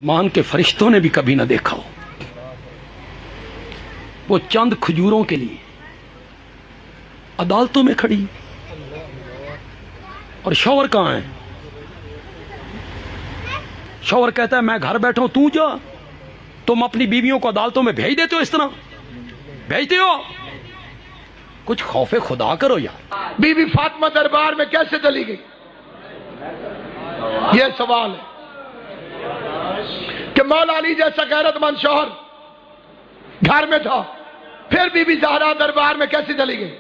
مان کے فرشتوں نے بھی کبھی نہ دیکھا ہو۔ وہ چند کھجوروں کے لیے عدالتوں میں کھڑی، اور شوہر کہاں ہے؟ شوہر کہتا ہے میں گھر بیٹھا ہوں، تو جا۔ تم اپنی بیویوں کو عدالتوں میں بھیج دیتے ہو، اس طرح بھیجتے ہو؟ کچھ خوف خدا کرو یار۔ بی بی فاطمہ دربار میں کیسے چلی گئی؟ یہ سوال ہے کہ مولا علی جیسا غیرت مند شوہر گھر میں تھا، پھر بی بی زہرا دربار میں کیسے چلی گئی؟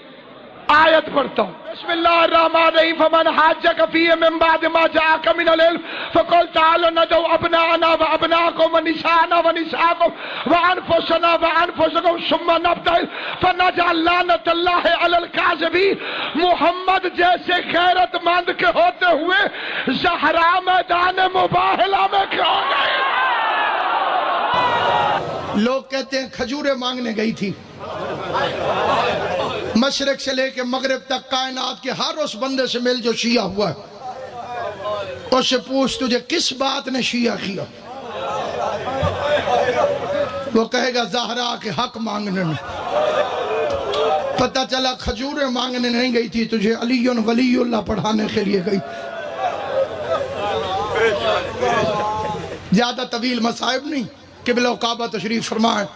آیت پڑھتا ہوں، بسم اللہ الرحمن الرحیم، فمن حاجک فیہ من بعد ما جاءک من العلم فقل تعالوا ندعو ابناءنا وابناءکم ونساءنا ونساءکم وانفسنا وانفسکم ثم نبتہل فنجعل لعنۃ اللہ علی الکاذبین۔ محمد جیسے غیرت مند کے ہوتے ہوئے زہرا میدان مباہلہ میں کیوں گئے؟ لوگ کہتے ہیں کھجوریں مانگنے گئی تھی، مشرق سے لے کے مغرب تک کائنات کے ہر اس بندے سے مل جو شیعہ ہوا ہے، اس سے پوچھ تجھے کس بات نے شیعہ کیا؟ وہ کہے گا زہرا کے حق مانگنے میں۔ پتہ چلا کھجوریں مانگنے نہیں گئی تھی، تجھے علی ولی اللہ پڑھانے کے لیے گئی۔ زیادہ طویل مصائب نہیں، قبلہ و کعبہ تشریف فرمائے،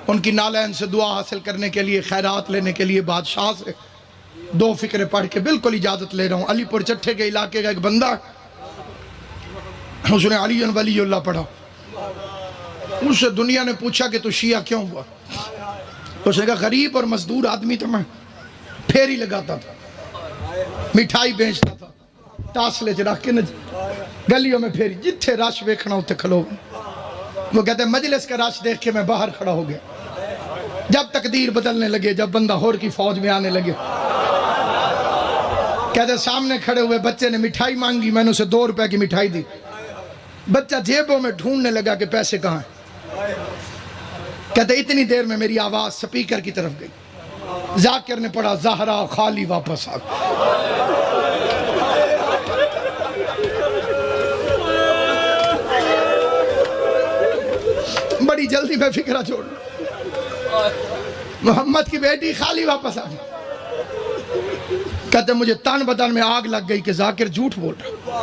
ان کی نالین سے دعا حاصل کرنے کے لیے، خیرات لینے کے لیے بادشاہ سے دو فقرے پڑھ کے بالکل اجازت لے رہا ہوں۔ علی پور چٹھے کے علاقے کا ایک بندہ، اس نے علی ولی اللہ پڑھا، اس سے دنیا نے پوچھا کہ تو شیعہ کیوں ہوا؟ اس نے کہا غریب اور مزدور آدمی تھا، میں پھیری لگاتا تھا، مٹھائی بیچتا تھا، تاسلے چ رکھ کے گلیوں میں پھیری، جتھے رش ویکھنا اتھے کھلو۔ وہ کہتے ہیں مجلس کا رش دیکھ کے میں باہر کھڑا ہو گیا، جب تقدیر بدلنے لگے، جب بندہ ہور کی فوج میں آنے لگے۔ کہتے ہیں سامنے کھڑے ہوئے بچے نے مٹھائی مانگی، میں نے اسے 2 روپے کی مٹھائی دی۔ بچہ جیبوں میں ڈھونڈنے لگا کہ پیسے کہاں ہیں۔ کہتے ہیں اتنی دیر میں میری آواز سپیکر کی طرف گئی، ذاکر نے پڑھا زہرا خالی واپس آ گئی۔ بڑی جلدی میں فکرہ چھوڑ، محمد کی بیٹی خالی واپس آ گئی۔ کہتے ہیں مجھے تن بدن میں آگ لگ گئی کہ ذاکر جھوٹ بول رہا،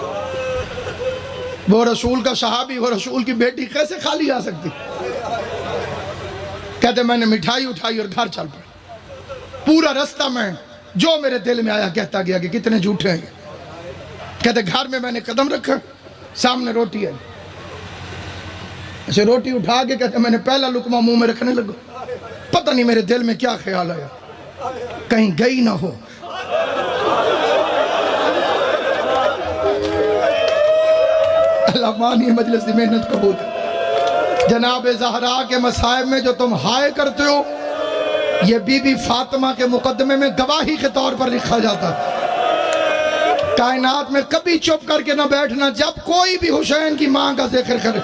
وہ رسول کا صحابی، وہ رسول کی بیٹی کیسے خالی آ سکتی؟ کہتے ہیں میں نے مٹھائی اٹھائی اور گھر چل پڑا۔ پورا رستہ میں جو میرے دل میں آیا کہتا گیا کہ کتنے جھوٹے ہیں۔ کہتے ہیں گھر میں میں نے قدم رکھا، سامنے روٹی ہے، اسے روٹی اٹھا کے کہتے ہیں میں نے پہلا لقمہ منہ میں رکھنے لگا، پتہ نہیں میرے دل میں کیا خیال آیا، کہیں گئی نہ ہو۔ اللہ مانی مجلس دی محنت قبول کر۔ جناب زہرا کے مصائب میں جو تم ہائے کرتے ہو، یہ بی بی فاطمہ کے مقدمے میں گواہی کے طور پر لکھا جاتا ہے۔ کائنات میں کبھی چپ کر کے نہ بیٹھنا، جب کوئی بھی حسین کی ماں کا ذکر کرے،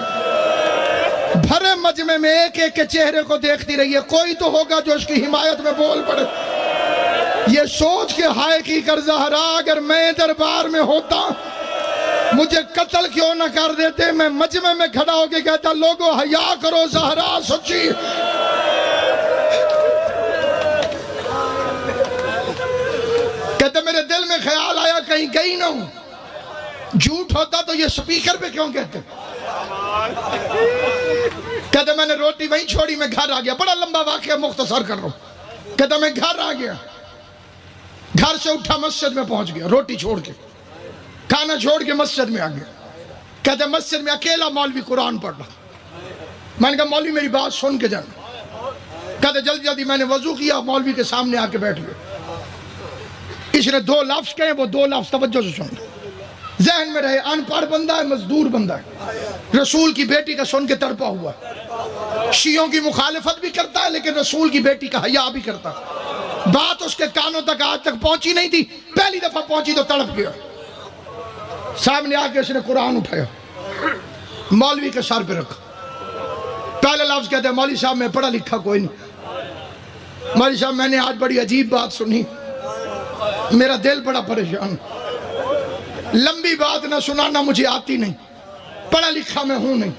بھرے مجمع میں ایک ایک کے چہرے کو دیکھتی رہیے، کوئی تو ہوگا جو اس کی حمایت میں بول پڑے۔ یہ سوچ کے ہائے کی کر زہرا اگر میں دربار میں ہوتا مجھے قتل کیوں نہ کر دیتے؟ میں مجمع میں کھڑا ہو کے کہتا لوگو حیا کرو، زہرا سچی۔ کہتے میرے دل میں خیال آیا کہیں گئی نہ ہوں، جھوٹ ہوتا تو یہ سپیکر پہ کیوں کہتے؟ کہتے میں نے روٹی وہیں چھوڑی، میں گھر آ گیا۔ بڑا لمبا واقعہ مختصر کر رہا ہوں۔ کہتے میں گھر آ گیا، گھر سے اٹھا مسجد میں پہنچ گیا، روٹی چھوڑ کے، کھانا چھوڑ کے مسجد میں آ گیا۔ کہتے مسجد میں اکیلا مولوی قرآن پڑھ رہا۔ میں نے کہا مولوی میری بات سن کے جانا۔ کہتے جلدی جلدی میں نے وضو کیا، مولوی کے سامنے آ کے بیٹھ گیا۔ اس نے 2 لفظ کہے، وہ 2 لفظ توجہ سے سن، ذہن میں رہے، ان پڑھ بندہ ہے، مزدور بندہ ہے، رسول کی بیٹی کا سن کے تڑپا ہوا ہے، شیعوں کی مخالفت بھی کرتا ہے لیکن رسول کی بیٹی کا حیا بھی کرتا ہے۔ بات اس کے کانوں تک آج تک پہنچی نہیں تھی، پہلی دفعہ پہنچی تو تڑپ گیا۔ سامنے آ کے اس نے قرآن اٹھایا، مولوی کے سر پہ رکھا، پہلا لفظ کہتے ہیں مولوی صاحب میں پڑھا لکھا کوئی نہیں، مولوی صاحب میں نے آج بڑی عجیب بات سنی، میرا دل بڑا پریشان، لمبی بات نہ سنانا مجھے آتی نہیں، پڑھا لکھا میں ہوں نہیں،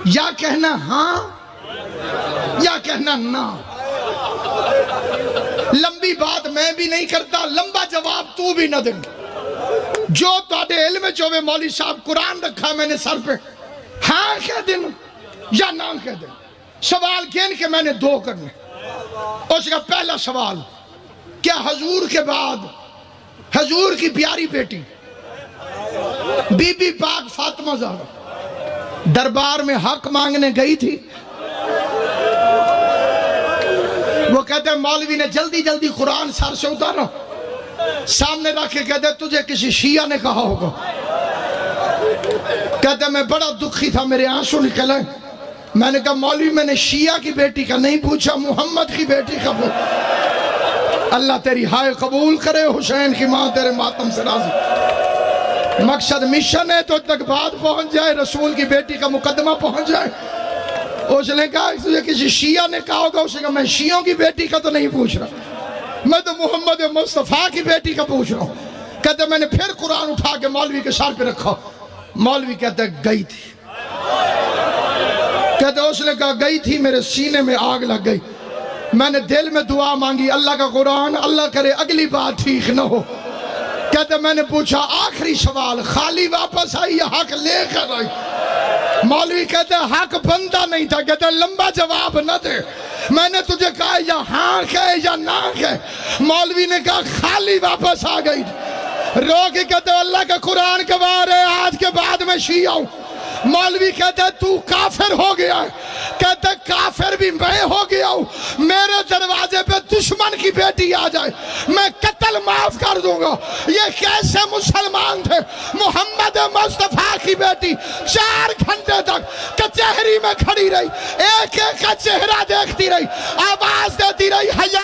یا کہنا ہاں یا کہنا نہ. لمبی بات میں بھی نہیں کرتا, لمبا جواب تو بھی نہ دیں. جو تواڈے علم چوے مولوی صاحب قرآن رکھا میں نے سر پہ, ہاں کہہ دیں یا نہ کہہ دیں. سوال گن کے میں نے 2 کرنے. اس کا پہلا سوال, کیا حضور کے بعد حضور کی پیاری بیٹی بی بی پاک فاطمہ زہرا دربار میں حق مانگنے گئی تھی؟ وہ کہتے ہیں مولوی نے جلدی جلدی قرآن سر سے اتارا, سامنے رکھ کے کہتے ہیں تجھے کسی شیعہ نے کہا ہوگا. کہتے ہیں میں بڑا دکھی تھا, میرے آنسو نکلے. میں نے کہا مولوی میں نے شیعہ کی بیٹی کا نہیں پوچھا, محمد کی بیٹی کا پوچھا. اللہ تیری ہائے قبول کرے, حسین کی ماں تیرے ماتم سے راضی. مقصد مشن ہے تو تک بات پہنچ جائے, رسول کی بیٹی کا مقدمہ پہنچ جائے. اس نے کہا تجھے کسی شیعہ نے کہا ہوگا. اس نے کہا میں شیعوں کی بیٹی کا تو نہیں پوچھ رہا, میں تو محمد مصطفیٰ کی بیٹی کا پوچھ رہا ہوں. کہتے میں نے پھر قرآن اٹھا کے مولوی کے سر پہ رکھا. مولوی کہتے گئی تھی. کہتے اس نے کہا گئی تھی, میرے سینے میں آگ لگ گئی. میں نے دل میں دعا مانگی, اللہ کا قرآن, اللہ کرے اگلی بات ٹھیک نہ ہو. کہتے میں نے پوچھا آخری سوال, خالی واپس آئی یا حق لے کر آئی؟ مولوی کہتے حق بندہ نہیں تھا. کہتے لمبا جواب نہ دے, میں نے تجھے کہا یا ہاں کہے یا نہ کہے. مولوی نے کہا خالی واپس آ گئی. رو کے کہتے اللہ کا قرآن گواہ ہے, آج کے بعد میں شیعہ ہوں. مولوی کہتے تو کافر ہو گیا ہے. کہتے کافر بھی میں ہو گیا ہوں. میرے دروازے پہ دشمن کی بیٹی آ جائے میں قتل معاف کر دوں گا. یہ کیسے مسلمان تھے؟ محمد مصطفیٰ کی بیٹی 4 گھنٹے تک کچہری میں کھڑی رہی, ایک ایک کا چہرہ دیکھتی رہی, آواز دیتی رہی, حیا